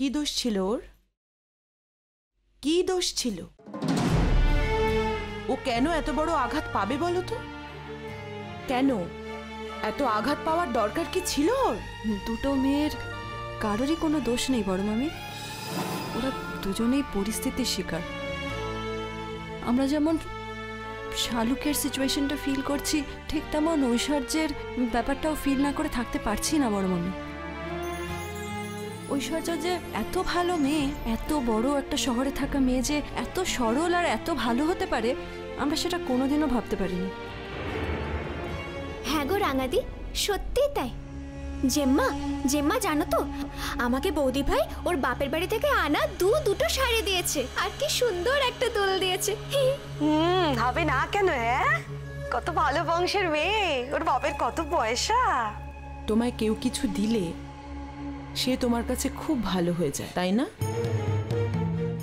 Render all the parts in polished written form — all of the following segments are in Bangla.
কি দোষ ছিল ওর? কি দোষ ছিল? ও কেন এত বড় আঘাত পাবে বলো তো? কেন এত আঘাত পাওয়ার দরকার কি ছিল ওর? দুটো মেয়ের কারোরই কোনো দোষ নেই বড় মামি। ওরা দুজনেই পরিস্থিতির শিকার। আমরা যেমন শালুকের সিচুয়েশনটা ফিল করছি, ঠিক তেমন ঐশ্বর্যের ব্যাপারটাও ফিল না করে থাকতে পারছি না বড় মামি। ঐশ্বর্য যে এত ভালো মেয়ে, এত বড় একটা শহরে থাকা মেয়ে যে এত সরল আর এত ভালো হতে পারে, আমরা সেটা কোনোদিনও ভাবতে পারিনি। হ্যাঁ গো রাঙাদি, সত্যি তাই। জেম্মা জেম্মা জানো তো, আমাকে বৌদি ভাই ওর বাপের বাড়ি থেকে আনা দুটো শাড়ি দিয়েছে, আর কি সুন্দর একটা দোল দিয়েছে। হবে না কেন? হ্যাঁ, কত ভালো বংশের মেয়ে, ওর বাপের কত পয়সা। তোমায় কেউ কিছু দিলে সে তোমার কাছে খুব ভালো হয়ে যায়, তাই না?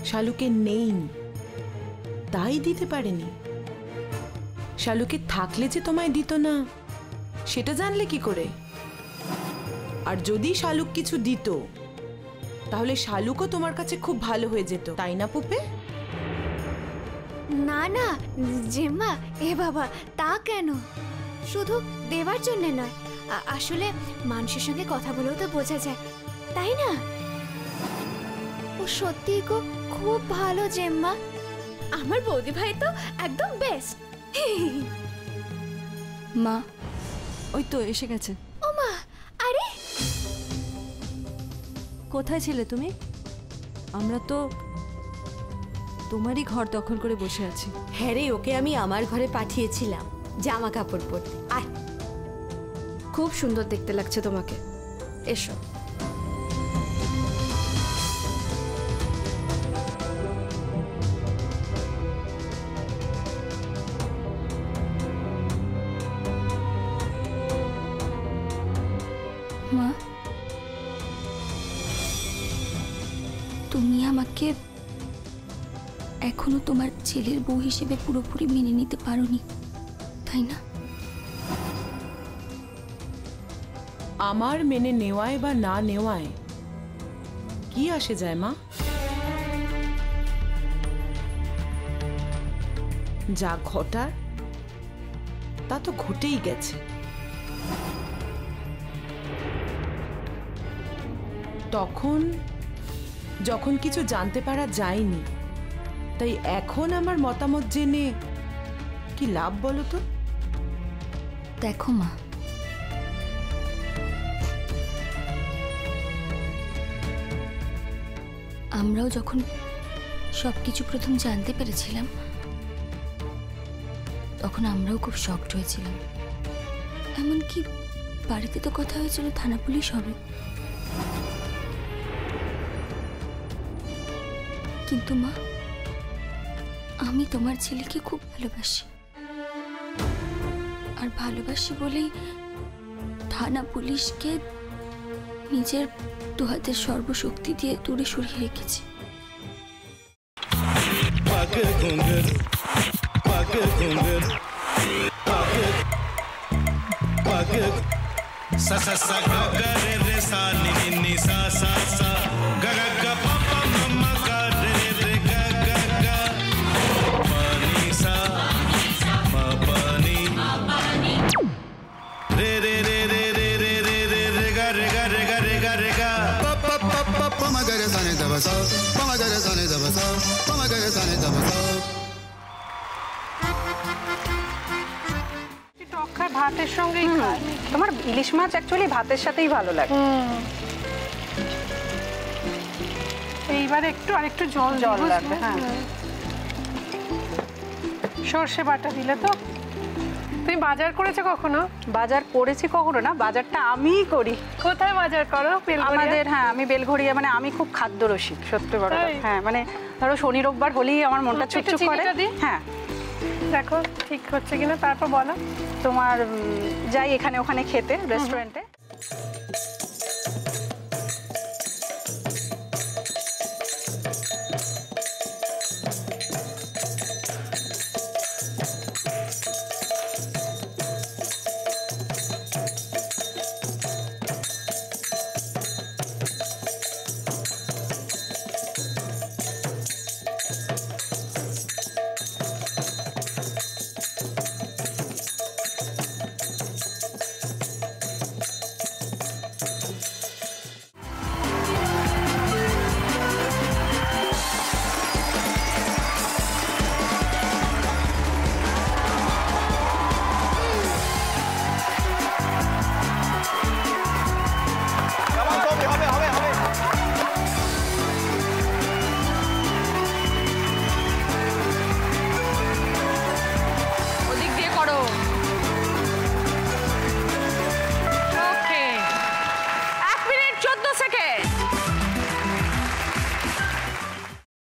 শালুকে নেই তাই দিতে পারেনি। শালুকে থাকলে যে তোমায় দিত না সেটা জানলে কি করে? আর যদি শালুক কিছু দিত তাহলে শালুকও তোমার কাছে খুব ভালো হয়ে যেত, তাই না পুপে? না না জেম্মা, এ বাবা তা কেন? শুধু দেওয়ার জন্য নয়, আসলে মানুষের সঙ্গে কথা বলেও তো বোঝা যায়, তাই না? ও সত্যি গো খুব ভালো জেম্মা, আমার বৌদি ভাই তো একদম বেস্ট। মা ওই তো এসে গেছে। ও মা, আরে কোথায় ছিলে তুমি? আমরা তো তোমারই ঘর দখল করে বসে আছি। হ্যাঁ রে, ওকে আমি আমার ঘরে পাঠিয়েছিলাম জামা কাপড় পরতে। আয়, খুব সুন্দর দেখতে লাগছে তোমাকে, এসো। মা, তুমি আমাকে এখনো তোমার ছেলের বউ হিসেবে পুরোপুরি মেনে নিতে পারোনি, তাই না? আমার মেনে নেওয়ায় বা না নেওয়ায় কি আসে যায় মা? যা ঘটার তা তো ঘটেই গেছে। তখন যখন কিছু জানতে পারা যায়নি, তাই এখন আমার মতামত জেনে কি লাভ বলো তো? দেখো মা, আমরাও যখন সবকিছু প্রথম জানতে পেরেছিলাম তখন আমরাও খুব শকড হয়েছিলাম। এমনকি বাড়িতে তো কথা হয়েছিল থানা পুলিশ হবে, কিন্তু মা আমি তোমার ছেলেকে খুব ভালোবাসি, আর ভালোবাসি বলেই থানা পুলিশকে নিজের দুহাতের সর্বশক্তি দিয়ে দূরে সরিয়ে রেখেছি। ভাতের সঙ্গেই খায়। তোমার ইলিশ মাছ অ্যাকচুয়ালি ভাতের সাথেই ভালো লাগে। এইবার একটু আরেকটু জল লাগবে। হ্যাঁ, সর্ষে বাটা দিলে তো। তুমি বাজার করেছো কখনো? বাজার করেছি কখনো না, বাজারটা আমিই করি। কোথায় বাজার করো? আমাদের, হ্যাঁ আমি বেলঘড়িয়া, মানে আমি খুব খাদ্য রসিক, সত্যি বড়। হ্যাঁ মানে ধরো শনি রোববার হলেই আমার মনটা চুপচুপ করে। হ্যাঁ দেখো ঠিক হচ্ছে কিনা, তারপর বলো। তোমার যাই এখানে ওখানে খেতে রেস্টুরেন্টে।